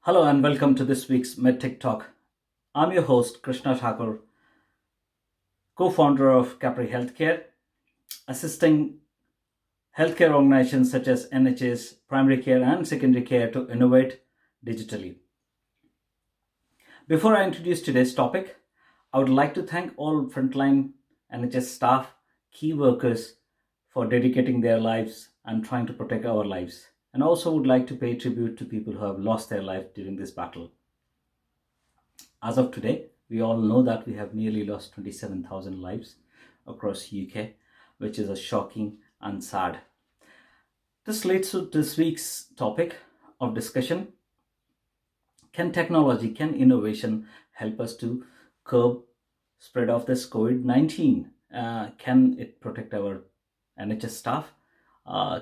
Hello and welcome to this week's MedTech Talk. I'm your host, Krishna Thakur, co-founder of Capri Healthcare, assisting healthcare organizations such as NHS, primary care and secondary care to innovate digitally. Before I introduce today's topic, I would like to thank all frontline NHS staff, key workers for dedicating their lives and trying to protect our lives, and also would like to pay tribute to people who have lost their life during this battle. As of today, we all know that we have nearly lost 27,000 lives across UK, which is a shocking and sad. This leads to this week's topic of discussion. Can technology, can innovation help us to curb spread of this COVID-19? Can it protect our NHS staff?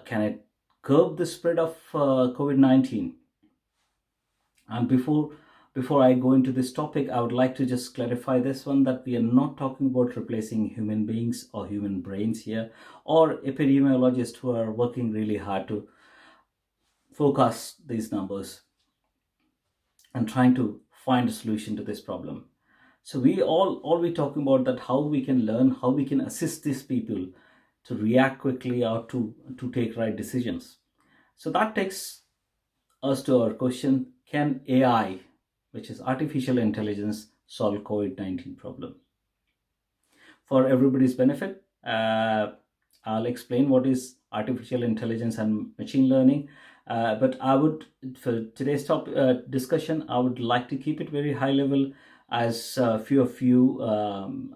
Can it curb the spread of COVID-19? And before I go into this topic, I would like to just clarify this one, that we are not talking about replacing human beings or human brains here, or epidemiologists who are working really hard to forecast these numbers and trying to find a solution to this problem. So we talking about that how we can learn, how we can assist these people to react quickly or to take right decisions. So that takes us to our question: can AI, which is artificial intelligence, solve COVID-19 problem? For everybody's benefit, I'll explain what is artificial intelligence and machine learning. But I would, for today's discussion, I would like to keep it very high level, as few of you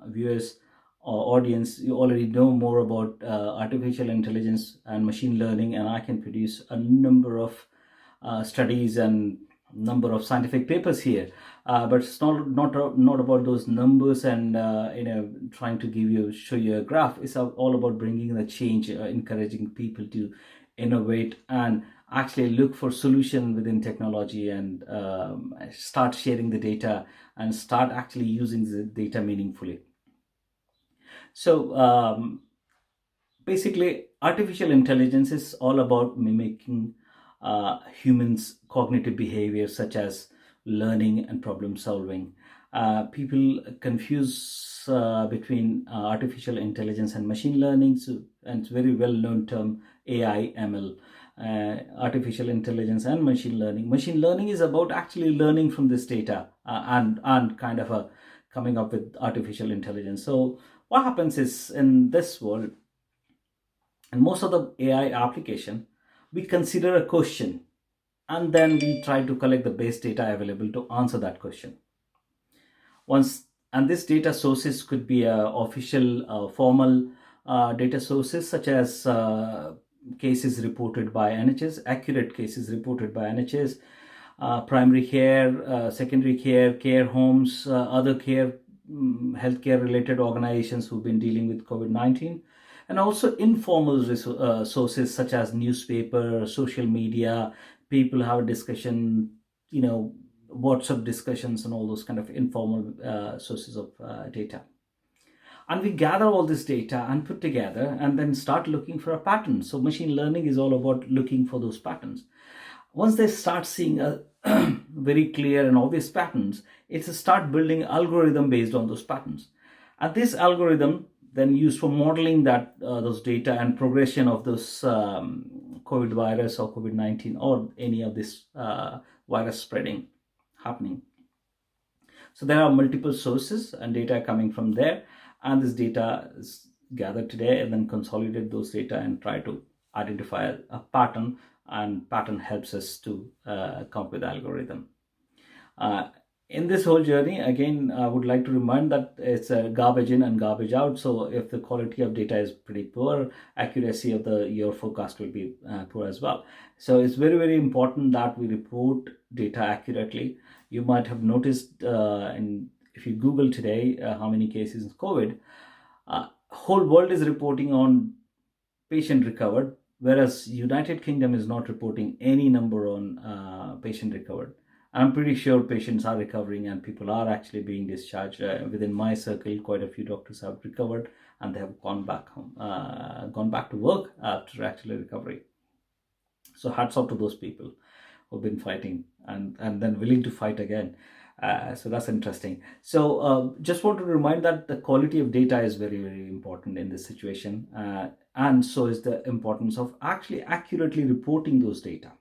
viewers or audience, you already know more about artificial intelligence and machine learning, and I can produce a number of studies and number of scientific papers here, but it's not about those numbers and trying to show you a graph. It's all about bringing the change, encouraging people to innovate and actually look for solution within technology, and start sharing the data and start actually using the data meaningfully. So basically, artificial intelligence is all about mimicking humans' cognitive behavior, such as learning and problem solving. People confuse between artificial intelligence and machine learning, and it's very well known term, AI, ML. Artificial intelligence and machine learning. Machine learning is about actually learning from this data and kind of coming up with artificial intelligence. So what happens is, in this world, in most of the AI application, we consider a question and then we try to collect the base data available to answer that question. And this data sources could be official, formal data sources, such as cases reported by NHS, accurate cases reported by NHS, primary care, secondary care, care homes, other care, healthcare related organizations who've been dealing with COVID-19, and also informal sources such as newspaper, social media. People have a discussion, WhatsApp discussions and all those kind of informal sources of data. And we gather all this data and put together and then start looking for a pattern. So machine learning is all about looking for those patterns. Once they start seeing a very clear and obvious patterns, it's a start building algorithm based on those patterns. And this algorithm then used for modeling those data and progression of those COVID virus or COVID-19 or any of this virus spreading happening. So there are multiple sources and data coming from there, and this data is gathered today and then consolidate those data and try to identify a pattern, and pattern helps us to come up with algorithm. In this whole journey, again, I would like to remind that it's a garbage in and garbage out. So if the quality of data is pretty poor, accuracy of your forecast will be poor as well. So it's very, very important that we report data accurately. You might have noticed, if you Google today how many cases of COVID, whole world is reporting on patient recovered, whereas United Kingdom is not reporting any number on patient recovered. I'm pretty sure patients are recovering and people are actually being discharged. Within my circle, quite a few doctors have recovered and they have gone back home, gone back to work after actually recovery. So hats off to those people who've been fighting and then willing to fight again. So that's interesting. So just want to remind that the quality of data is very, very important in this situation. And so is the importance of actually accurately reporting those data.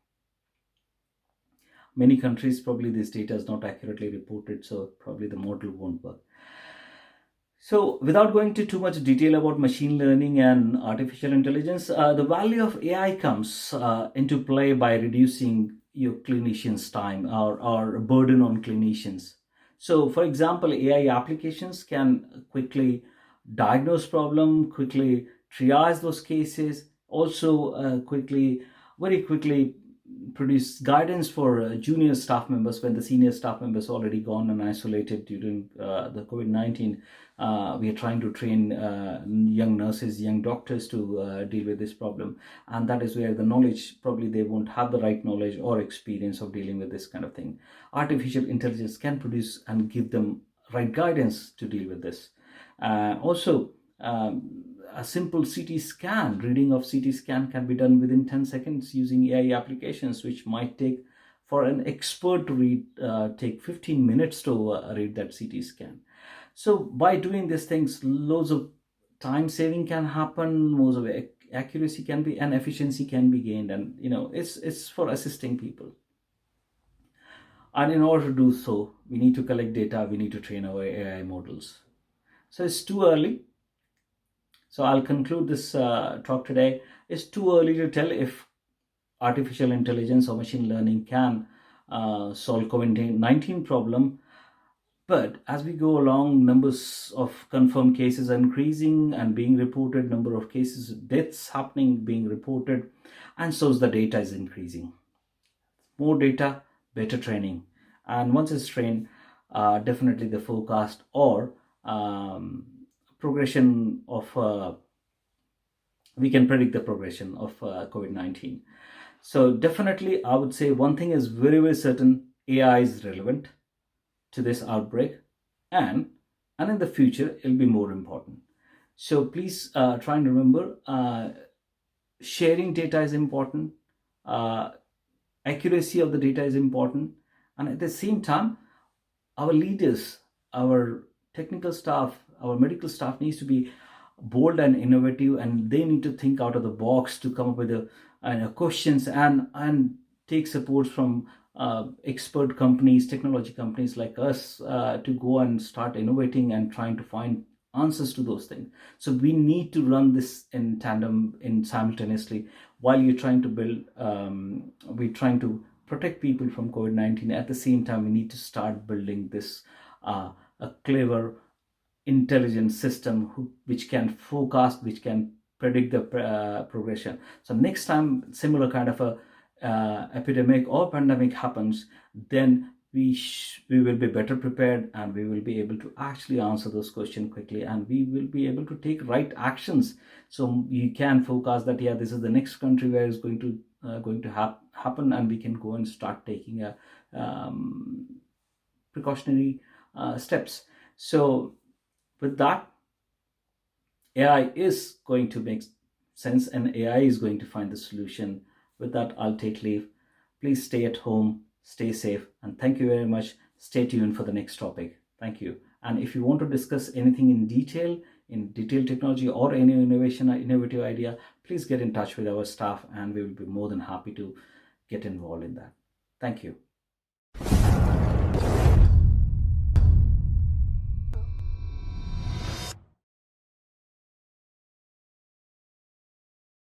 Many countries, probably this data is not accurately reported, so probably the model won't work. So without going into too much detail about machine learning and artificial intelligence, the value of AI comes into play by reducing your clinicians' time or burden on clinicians. So for example, AI applications can quickly diagnose problem, quickly triage those cases, also very quickly produce guidance for junior staff members when the senior staff members already gone and isolated during the COVID-19. We are trying to train young nurses, young doctors to deal with this problem. And that is where the knowledge, probably they won't have the right knowledge or experience of dealing with this kind of thing. Artificial intelligence can produce and give them right guidance to deal with this. Also, a simple CT scan, reading of CT scan can be done within 10 seconds using AI applications, which might take for an expert to read, take 15 minutes to read that CT scan. So by doing these things, loads of time saving can happen, loads of accuracy can be, and efficiency can be gained. And it's for assisting people. And in order to do so, we need to collect data, we need to train our AI models. So it's too early. So I'll conclude this talk today. It's too early to tell if artificial intelligence or machine learning can solve COVID-19 problem. But as we go along, numbers of confirmed cases are increasing and being reported, number of cases, deaths happening, being reported, and so the data is increasing. More data, better training. And once it's trained, definitely the forecast or progression of, we can predict the progression of COVID-19. So definitely, I would say one thing is very, very certain: AI is relevant to this outbreak, and in the future it'll be more important. So please try and remember, sharing data is important, accuracy of the data is important, and at the same time, our leaders, our technical staff, our medical staff needs to be bold and innovative, and they need to think out of the box to come up with questions and take support from expert companies, technology companies like us, to go and start innovating and trying to find answers to those things. So we need to run this in tandem, in simultaneously, while you're trying to build, we're trying to protect people from COVID-19. At the same time, we need to start building this a clever, intelligent system which can forecast, which can predict the progression. So next time similar kind of a epidemic or pandemic happens, then we will be better prepared, and we will be able to actually answer those questions quickly, and we will be able to take right actions. So you can forecast that, yeah, this is the next country where it's going to happen, and we can go and start taking a precautionary steps. So with that, AI is going to make sense, and AI is going to find the solution. With that, I'll take leave. Please stay at home, stay safe, and thank you very much. Stay tuned for the next topic. Thank you. And if you want to discuss anything in detail technology or any innovation or innovative idea, please get in touch with our staff, and we will be more than happy to get involved in that. Thank you.